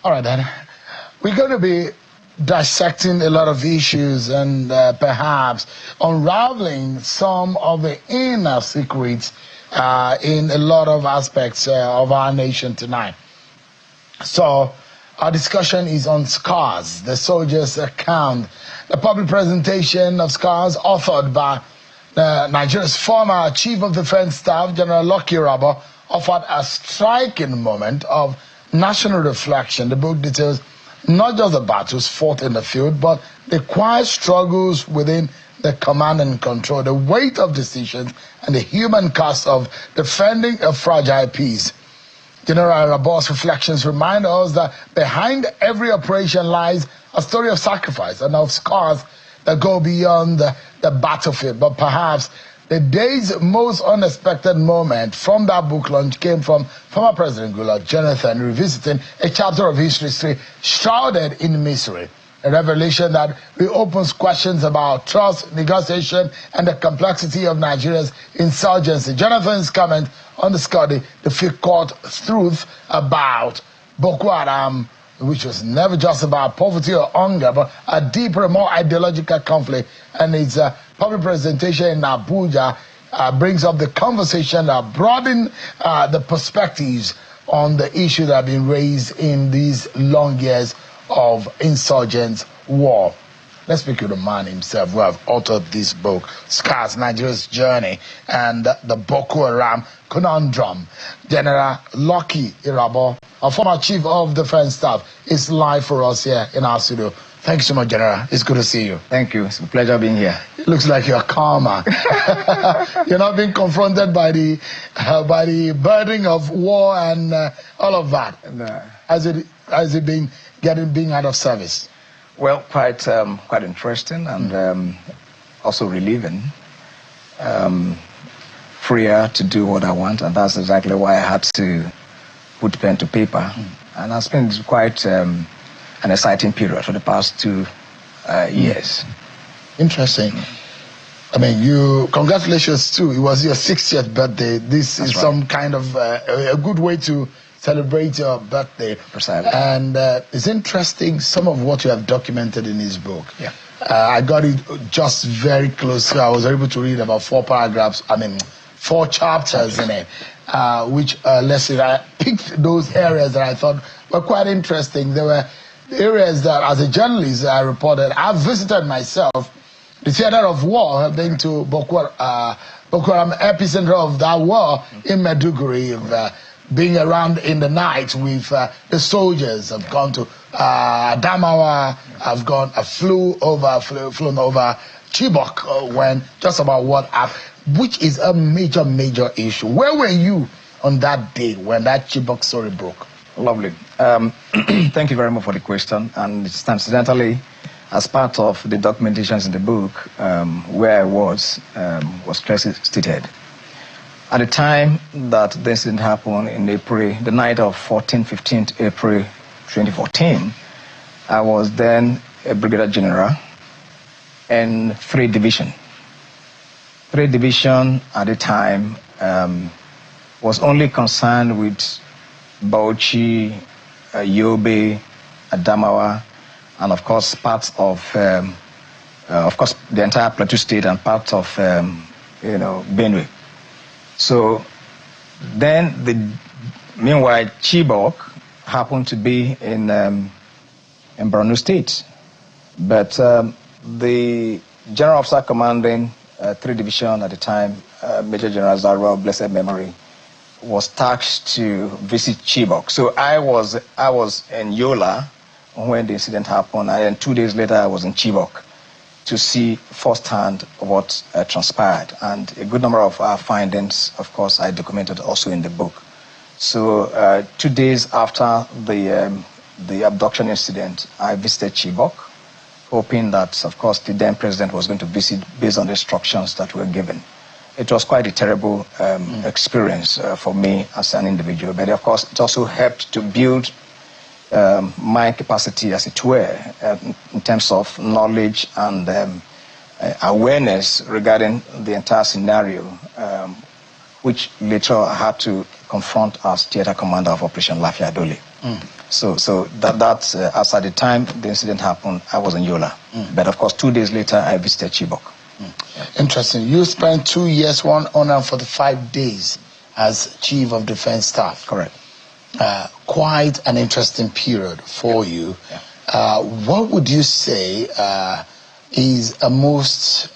All right, then. We're going to be dissecting a lot of issues and perhaps unraveling some of the inner secrets in a lot of aspects of our nation tonight. So, our discussion is on Scars, the soldier's account, the public presentation of Scars authored by Nigeria's former Chief of Defense Staff, General Irabor, offered a striking moment of national reflection. The book details not just the battles fought in the field, but the quiet struggles within the command and control, the weight of decisions, and the human cost of defending a fragile peace. General Irabor's reflections remind us that behind every operation lies a story of sacrifice and of scars that go beyond the battlefield. But perhaps the day's most unexpected moment from that book launch came from former President Goodluck Jonathan revisiting a chapter of history shrouded in mystery. A revelation that reopens questions about trust, negotiation, and the complexity of Nigeria's insurgency. Jonathan's comment underscored the difficult truth about Boko Haram, which was never just about poverty or hunger, but a deeper, more ideological conflict. And its public presentation in Abuja brings up the conversation that broaden the perspectives on the issues that have been raised in these long years of insurgent war. Let's speak to the man himself who have authored this book, Scars, Nigeria's Journey, and the Boko Haram Conundrum. General Irabor, a former Chief of Defense Staff, is live for us here in our studio. Thank you so much, General. It's good to see you. Thank you. It's a pleasure being here. It looks like you're calmer. You're not being confronted by the burden of war and all of that. No. Has it been being out of service? Well, quite interesting and also relieving. Freer to do what I want, and that's exactly why I had to put pen to paper. And it's been quite an exciting period for the past 2 years. Interesting. I mean, congratulations too. It was your 60th birthday. This is some kind of a good way to celebrate your birthday. Precisely. And it's interesting some of what you have documented in this book. Yeah. I got it just very close. I was able to read about 4 chapters in it, which, let's say, I picked those areas that I thought were quite interesting. There were areas that, as a journalist, I reported. I've visited myself the theater of war. I've been to Boko Haram, epicenter of that war in Maiduguri. Being around in the night with the soldiers. I've gone to Adamawa. I've flown over Chibok when just about what happened, which is a major issue. Where were you on that day when that Chibok story broke? Lovely. Thank you very much for the question. And it's incidentally, as part of the documentations in the book, where I was clearly stated. At the time that this incident happened in April, the night of 15th April 2014, I was then a brigadier general in 3 Division. 3 Division at the time was only concerned with Bauchi, Yobe, Adamawa, and of course parts of the entire Plateau State and parts of Benue. So then, meanwhile, Chibok happened to be in Borno State. But the General Officer commanding 3 Division at the time, Major General Zarwa, blessed memory, was tasked to visit Chibok. So I was in Yola when the incident happened, and then 2 days later I was in Chibok to see firsthand what transpired. And a good number of our findings, of course, I documented also in the book. So 2 days after the abduction incident, I visited Chibok, hoping that, of course, the then president was going to visit based on the instructions that were given. It was quite a terrible experience for me as an individual, but of course, it also helped to build my capacity, as it were, in terms of knowledge and awareness regarding the entire scenario, which later I had to confront as theater commander of Operation Lafia Dole. So as at the time the incident happened, I was in Yola. But of course, 2 days later, I visited Chibok. Interesting. You spent 2 years, 145 days as Chief of Defense Staff. Correct. Quite an interesting period for you. Yeah. What would you say is a most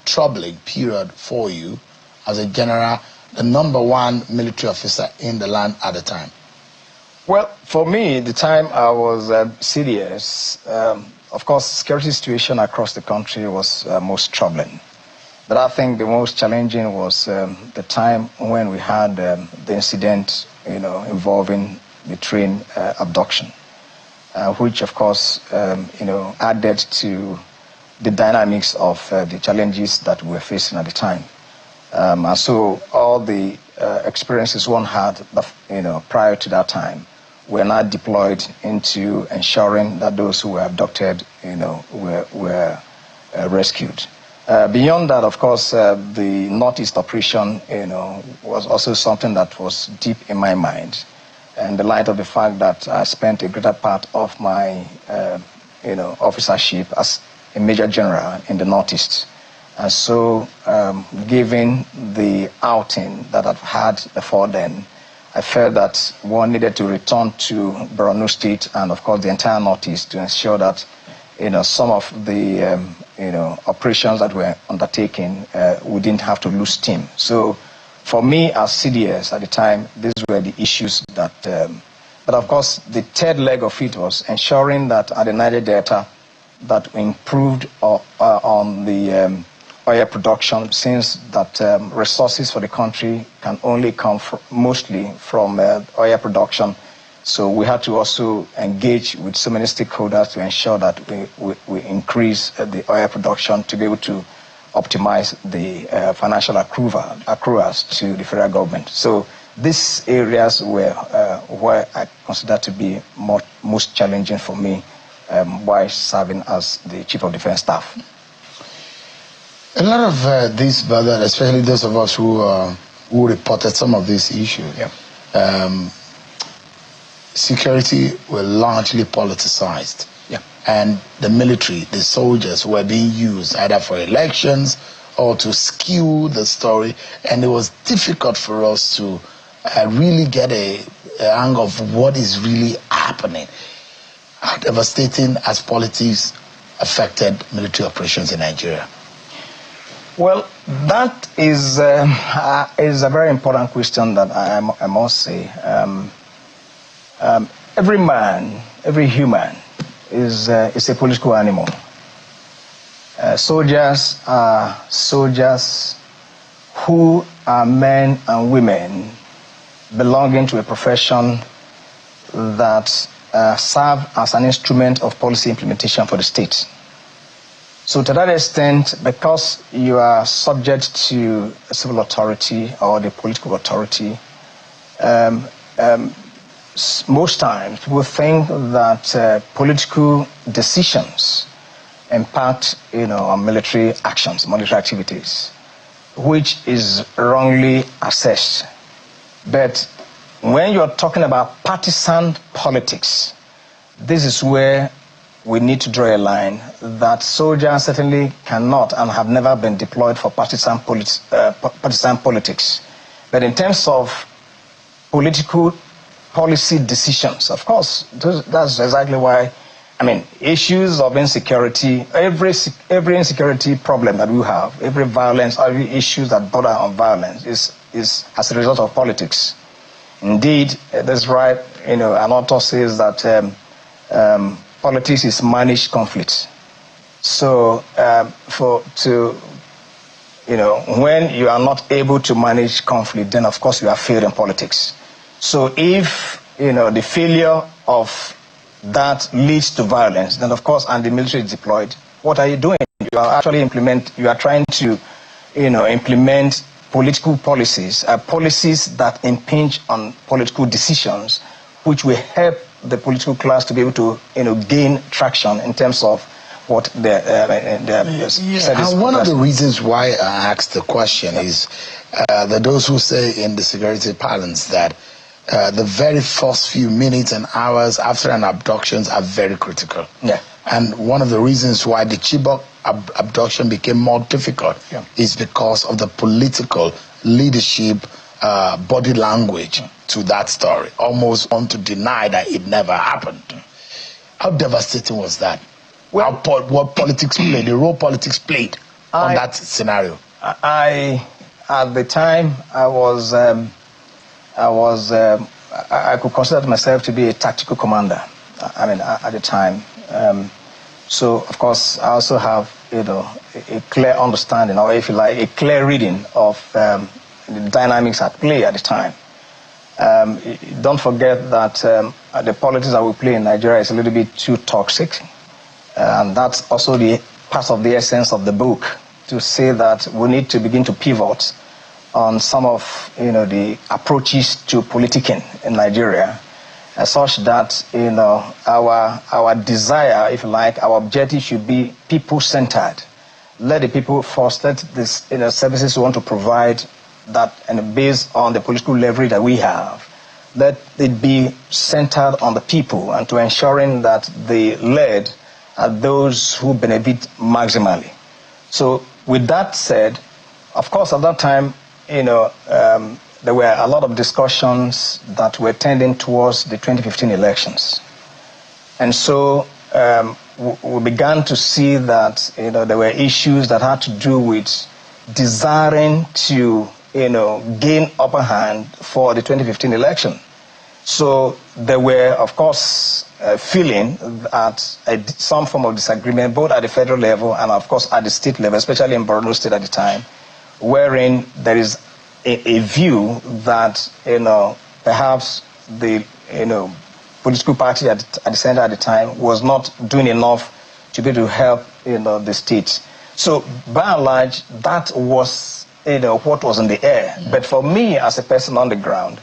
troubling period for you as a general, the #1 military officer in the land at the time? Well, for me, the time I was CDS, of course, security situation across the country was most troubling. But I think the most challenging was the time when we had the incident, involving the train abduction, which, of course, added to the dynamics of the challenges that we were facing at the time. And so all the experiences one had, prior to that time, were not deployed into ensuring that those who were abducted, were rescued. Beyond that, of course, the Northeast operation, was also something that was deep in my mind. And the light of the fact that I spent a greater part of my, officership as a Major General in the Northeast. And so, given the outing that I've had before then, I felt that one needed to return to Borno State and, of course, the entire Northeast to ensure that, some of the, operations that were undertaken, we didn't have to lose steam. So, for me as CDS at the time, these were the issues that, but of course, the third leg of it was ensuring that at the Niger Delta, that we improved on the oil production, since that resources for the country can only come mostly from oil production. So we had to also engage with so many stakeholders to ensure that we increase the oil production to be able to optimize the financial accruals to the federal government. So these areas were where I consider to be most challenging for me while serving as the Chief of Defense Staff. A lot of these brothers, especially those of us who reported some of these issues, security were largely politicized. Yeah. And the military, the soldiers, were being used either for elections or to skew the story. And it was difficult for us to really get a hang of what is really happening. How devastating as politics affected military operations in Nigeria? Well, that is a very important question that I must say. Every man, every human is a political animal. Soldiers are soldiers who are men and women belonging to a profession that serve as an instrument of policy implementation for the state. So to that extent, because you are subject to a civil authority or the political authority, most times people think that political decisions impact, on military actions, military activities, which is wrongly assessed. But when you're talking about partisan politics, this is where we need to draw a line that soldiers certainly cannot and have never been deployed for partisan politics. But in terms of political policy decisions, of course, that's exactly why, issues of insecurity, every insecurity problem that we have, every violence, every issues that border on violence is as a result of politics. Indeed, that's right, an author says that politics is managed conflict. So, when you are not able to manage conflict, then of course you are failed in politics. So if, the failure of that leads to violence, then of course, and the military is deployed, what are you doing? You are actually trying to, implement political policies, policies that impinge on political decisions, which will help the political class to be able to, gain traction in terms of what their and one of the reasons why I asked the question is that those who say in the security parlance that the very first few minutes and hours after an abduction are very critical. Yeah. And one of the reasons why the Chibok abduction became more difficult is because of the political leadership body language to that story. Almost want to deny that it never happened. How devastating was that? Well, what politics played, the role politics played on that scenario? At the time, I could consider myself to be a tactical commander. I mean, at the time. So, of course, I also have, a clear understanding, or if you like, a clear reading of the dynamics at play at the time. Don't forget that the politics that we play in Nigeria is a little bit too toxic. And that's also the part of the essence of the book, to say that we need to begin to pivot on some of, the approaches to politicking in Nigeria, such that, our desire, if you like, our objective should be people-centered. Let the people first, let this, services we want to provide that, and based on the political leverage that we have, let it be centered on the people, and to ensuring that the led are those who benefit maximally. So with that said, of course, at that time, there were a lot of discussions that were tending towards the 2015 elections. And so we began to see that, there were issues that had to do with desiring to, gain upper hand for the 2015 election. So there were, of course, feeling at some form of disagreement, both at the federal level and, of course, at the state level, especially in Borno State at the time, wherein there is a view that, perhaps the, political party at the center at the time was not doing enough to be able to help, the state. So, by and large, that was, what was in the air. Mm-hmm. But for me, as a person on the ground,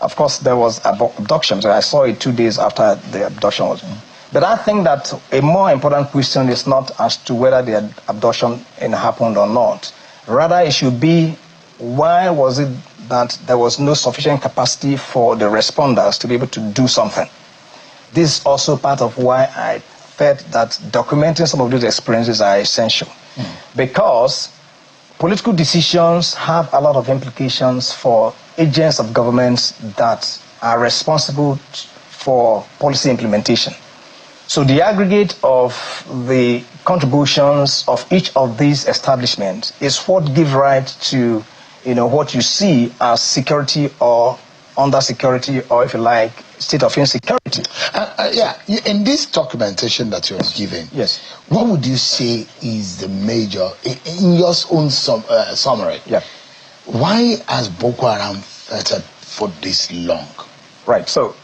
of course, there was abduction. So I saw it 2 days after the abduction was. Mm-hmm. But I think that a more important question is not as to whether the abduction happened or not. Rather, it should be, why was it that there was no sufficient capacity for the responders to be able to do something? This is also part of why I felt that documenting some of those experiences are essential. Because political decisions have a lot of implications for agents of governments that are responsible for policy implementation. So the aggregate of the contributions of each of these establishments is what give rise to, what you see as security or under security, or if you like, state of insecurity. In this documentation that you're giving, yes, what would you say is the major, in your own summary, why has Boko Haram fettered for this long? Right, so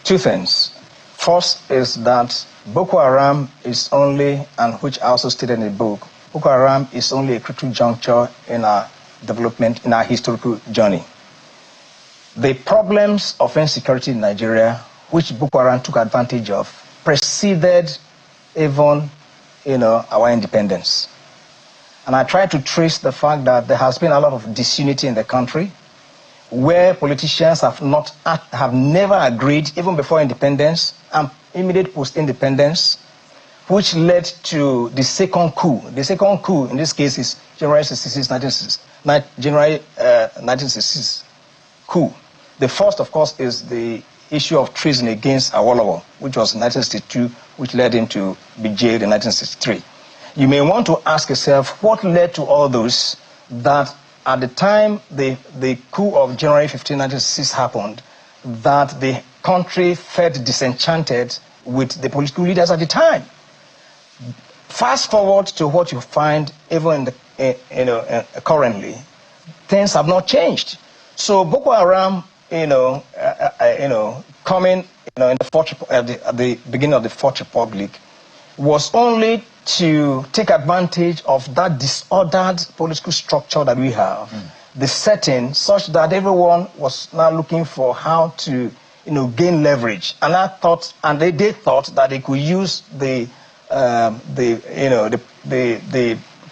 two things. First is that Boko Haram is only, and which I also stated in the book, Boko Haram is only a critical juncture in our development, in our historical journey. The problems of insecurity in Nigeria, which Boko Haram took advantage of, preceded even, our independence. And I try to trace the fact that there has been a lot of disunity in the country, where politicians have never agreed, even before independence and immediate post-independence, which led to the second coup. The second coup, in this case, is January 1966 coup. The first, of course, is the issue of treason against Awolowo, which was in 1962, which led him to be jailed in 1963. You may want to ask yourself, what led to all those, that at the time the coup of January 15, 1966 happened, that the country felt disenchanted with the political leaders at the time. Fast forward to what you find even currently, things have not changed. So Boko Haram, coming, in at the beginning of the Fourth Republic, was only to take advantage of that disordered political structure that we have, the setting, such that everyone was now looking for how to, gain leverage. And they thought that they could use the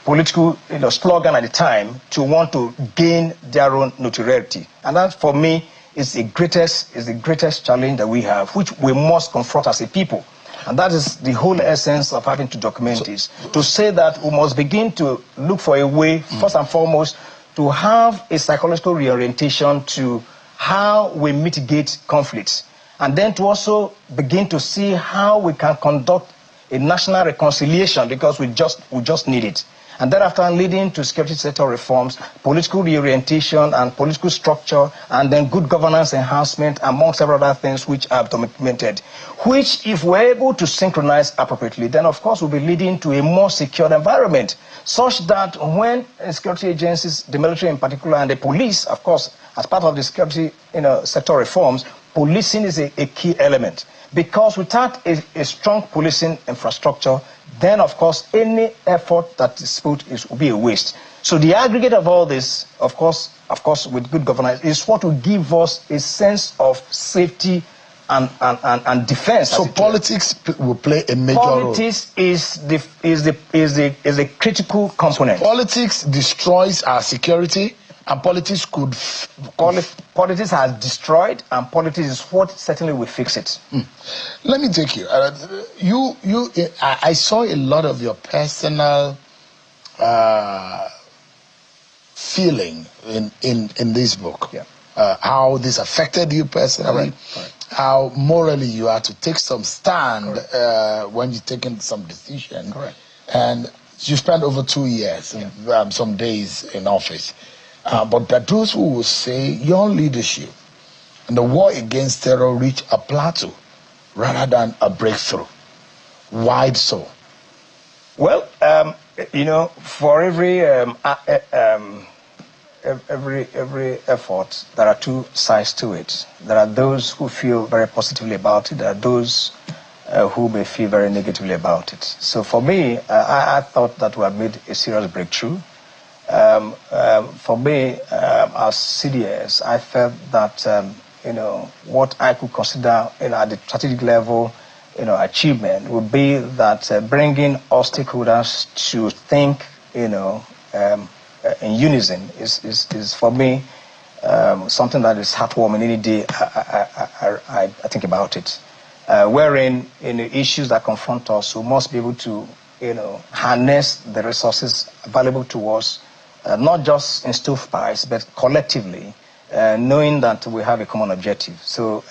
political slogan at the time to want to gain their own notoriety. And that, for me, is the greatest challenge that we have, which we must confront as a people. And that is the whole essence of having to document this. To say that we must begin to look for a way, first and foremost, to have a psychological reorientation to how we mitigate conflicts. And then to also begin to see how we can conduct a national reconciliation, because we just need it. And thereafter leading to security sector reforms, political reorientation and political structure, and then good governance enhancement, among several other things which I've documented, which if we're able to synchronize appropriately, then of course will be leading to a more secure environment, such that when security agencies, the military in particular, and the police, of course, as part of the security sector reforms, policing is a key element. Because without a strong policing infrastructure, then of course any effort that is put will be a waste. So the aggregate of all this, of course, with good governance, is what will give us a sense of safety and defense. So politics will play a major role. Politics is a critical component. So politics destroys our security, and politics could... Politics has destroyed, and politics is what certainly will fix it. Let me take you. I saw a lot of your personal feeling in this book. Yeah. How this affected you personally. Correct. How morally you had to take some stand when you're taking some decision. Correct. And you spent over 2 years, some days in office. But there are those who will say your leadership and the war against terror reached a plateau rather than a breakthrough. Why so? Well, for every effort, there are two sides to it. There are those who feel very positively about it. There are those who may feel very negatively about it. So for me, I thought that we had made a serious breakthrough. For me, as CDS, I felt that what I could consider at the strategic level, achievement would be that bringing all stakeholders to think, in unison is for me something that is heartwarming any day I think about it. Wherein issues that confront us, we must be able to harness the resources available to us. Not just in stovepipes, but collectively, knowing that we have a common objective. So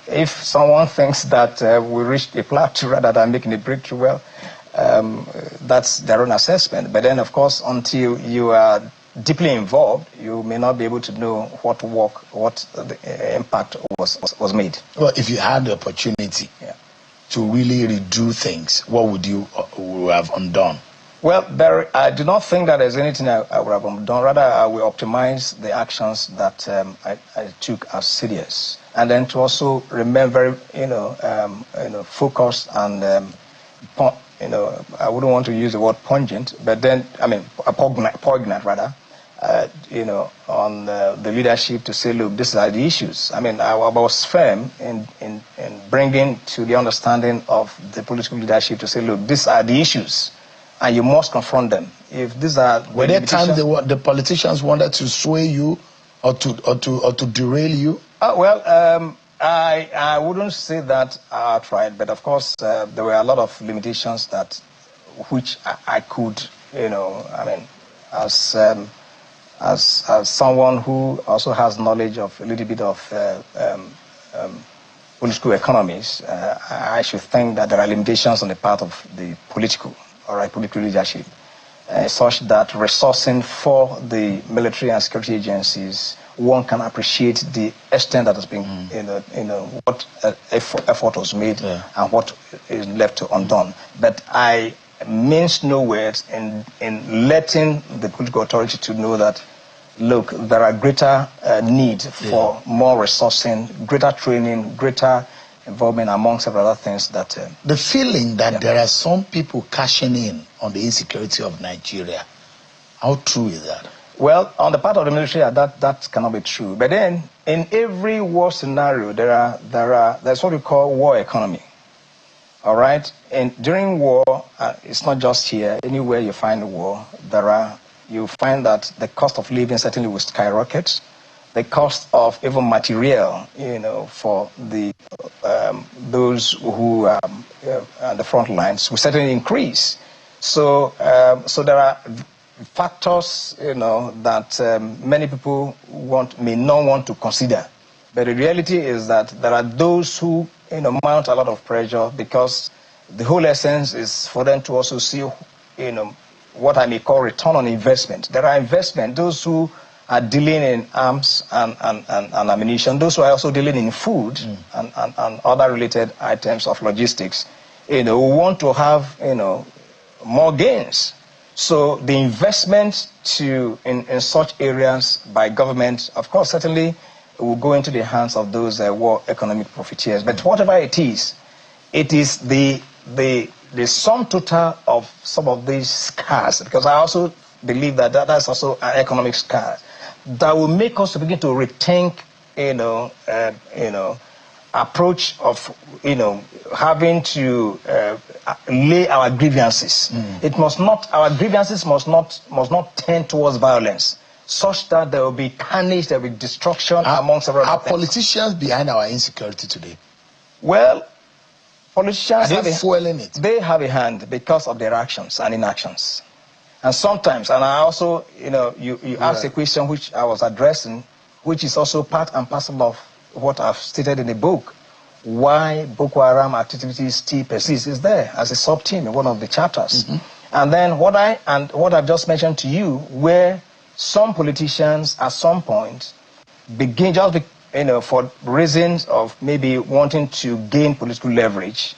if someone thinks that we reached a plateau rather than making a breakthrough, well, that's their own assessment. But then, of course, until you are deeply involved, you may not be able to know what the impact was made. Well, if you had the opportunity to really redo things, what would you have undone? Well, I do not think that there's anything I would have done. Rather, I will optimize the actions that I took as serious, and then to also remain very, focused and, I wouldn't want to use the word pungent, but then, poignant rather, on the leadership to say, look, these are the issues. I was firm in bringing to the understanding of the political leadership to say, look, these are the issues. And you must confront them. If these are were there times the politicians wanted to sway you or to derail you? I wouldn't say that outright, but of course there were a lot of limitations which I could, as someone who also has knowledge of a little bit of political economies, I should think that there are limitations on the part of the political leadership, such that resourcing for the military and security agencies, one can appreciate the extent that has been, what effort was made and what is left undone. But I mince no words in letting the political authority to know that, look, there are greater need for more resourcing, greater training, greater involvement, among several other things that... the feeling that there are some people cashing in on the insecurity of Nigeria, how true is that? Well, on the part of the military, that cannot be true. But then, in every war scenario, there's what we call war economy. All right? And during war, it's not just here. Anywhere you find a war, you find that the cost of living certainly will skyrocket. the cost of even material, for the those who are at the front lines will certainly increase. So, so there are factors, that many people may not want to consider. But the reality is that there are those who, mount a lot of pressure because the whole essence is for them to also see, what I may call return on investment. There are investment, those who are dealing in arms and ammunition, those who are also dealing in food and other related items of logistics, who want to have, more gains. So the investment in such areas by government, of course, certainly will go into the hands of those war economic profiteers. But whatever it is the sum total of some of these scars, because I also believe that that's also an economic scar, that will make us to begin to rethink, approach of, having to lay our grievances. Our grievances must not tend towards violence, such that there will be carnage, there will be destruction among several Are politicians behind our insecurity today? Well, politicians are they fueling it? They have a hand because of their actions and inactions. And sometimes, and I also, you asked a question which I was addressing, which is also part and parcel of what I've stated in the book. Why Boko Haram activities still persist is there as a sub-theme in one of the chapters. And then what I've just mentioned to you, where some politicians at some point begin for reasons of maybe wanting to gain political leverage,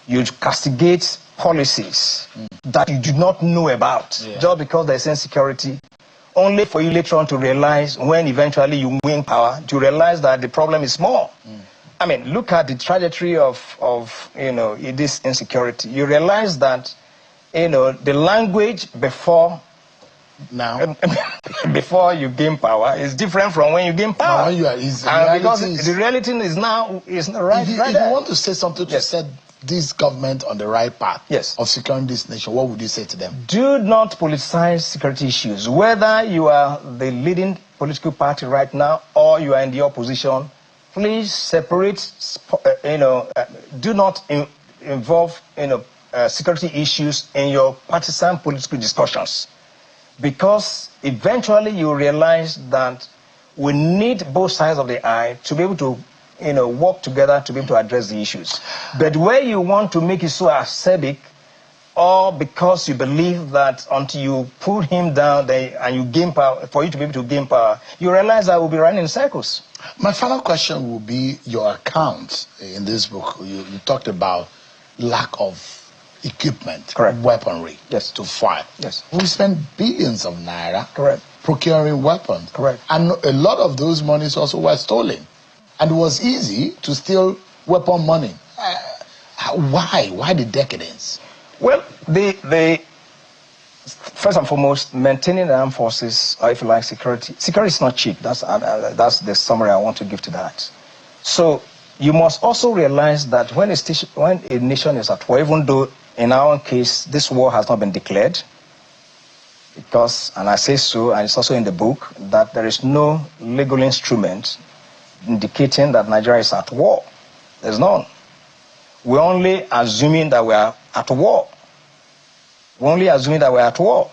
you castigate policies that you do not know about just because there's insecurity, only for you later on to realize, when eventually you win power, to realize that the problem is small. I mean, look at the trajectory of this insecurity. You realize that the language before you gain power is different from when you gain power. Because the reality is now right. If you want to say something to set this government on the right path of securing this nation, what would you say to them? Do not politicize security issues. Whether you are the leading political party right now or you are in the opposition, please separate. Do not involve security issues in your partisan political discussions, because eventually you realize that we need both sides of the eye to be able to work together to be able to address the issues. But where you want to make it so acerbic, or because you believe that until you pull him down and you gain power, for you to be able to gain power, you realize that we'll be running in circles. My final question will be your account in this book. You talked about lack of equipment, weaponry to fight. We spend billions of naira procuring weapons. And a lot of those monies also were stolen. And it was easy to steal weapon money. Why? Why the decadence? Well, first and foremost, maintaining the armed forces, or if you like, security. Security is not cheap. That's the summary I want to give to that. So you must also realize that when a nation is at war, even though in our case this war has not been declared, because, and I say so, and it's also in the book, that there is no legal instrument indicating that Nigeria is at war. There's none. We're only assuming that we are at war. We're only assuming that we're at war.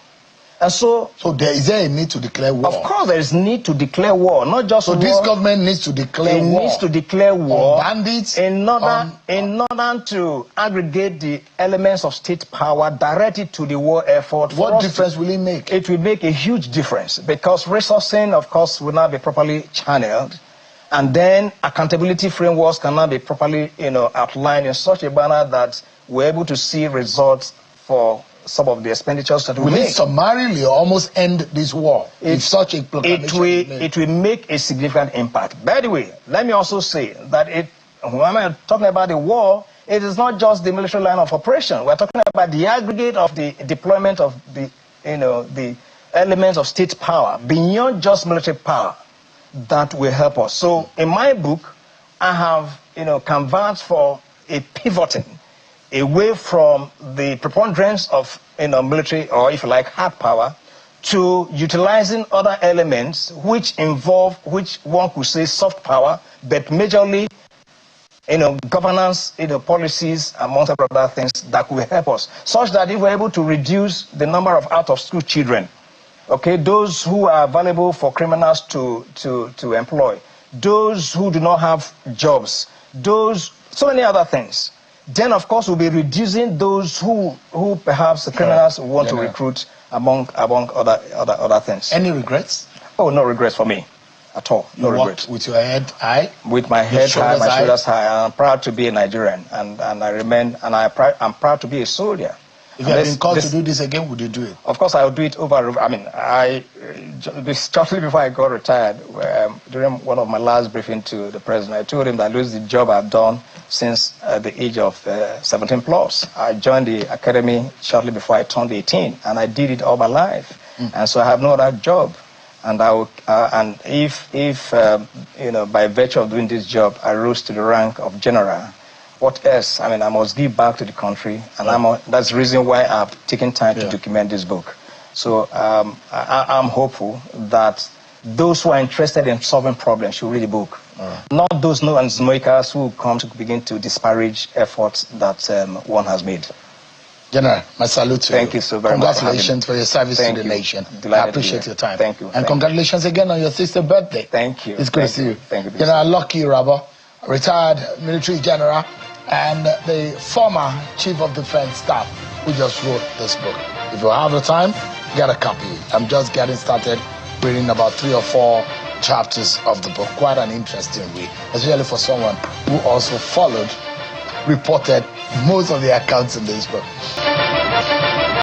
And so is there a need to declare war? Of course there is need to declare war, not just war. So this government needs to declare war. It needs to declare war on bandits in order to aggregate the elements of state power, direct it to the war effort. What difference will it make? It will make a huge difference, because resourcing, of course, will not be properly channeled. And then accountability frameworks cannot be properly, outlined in such a manner that we're able to see results for some of the expenditures that we make. Will it summarily almost end this war if such a proclamation is made? It will make a significant impact. By the way, let me also say that when I'm talking about the war, it is not just the military line of operation. We're talking about the aggregate of the deployment of the elements of state power beyond just military power that will help us. So in my book, I have canvassed for a pivoting away from the preponderance of military, or if you like, hard power, to utilizing other elements which one could say soft power, but majorly, governance, policies, amongst other things that could help us, such that if we're able to reduce the number of out-of-school children, okay, those who are available for criminals to employ, those who do not have jobs, so many other things, then of course we'll be reducing those who perhaps the criminals want to recruit among other things. Any regrets? Oh, no regrets for me at all. No regrets. With your head high? With my head high, my shoulders high. I'm proud to be a Nigerian, and I'm proud to be a soldier. If you had been called to do this again, would you do it? Of course, I would do it over. I mean, shortly before I got retired, during one of my last briefings to the president, I told him that this is the job I've done since the age of 17 plus. I joined the academy shortly before I turned 18, and I did it all my life. And so I have no other job. And if by virtue of doing this job, I rose to the rank of general, what else? I mean, I must give back to the country, and that's the reason why I've taken time to document this book. So I'm hopeful that those who are interested in solving problems should read the book. Not those noisemakers who come to begin to disparage efforts that one has made. General, my salute to you. Thank you so very much. Congratulations for your service to the nation. I appreciate your time. Thank you. And congratulations again on your sister's birthday. Thank you. It's good to see you. Thank you. General Lucky Irabor, retired military general, and the former Chief of Defense Staff who just wrote this book. If you have the time, get a copy. I'm just getting started reading about 3 or 4 chapters of the book. Quite an interesting read, especially for someone who also reported most of the accounts in this book.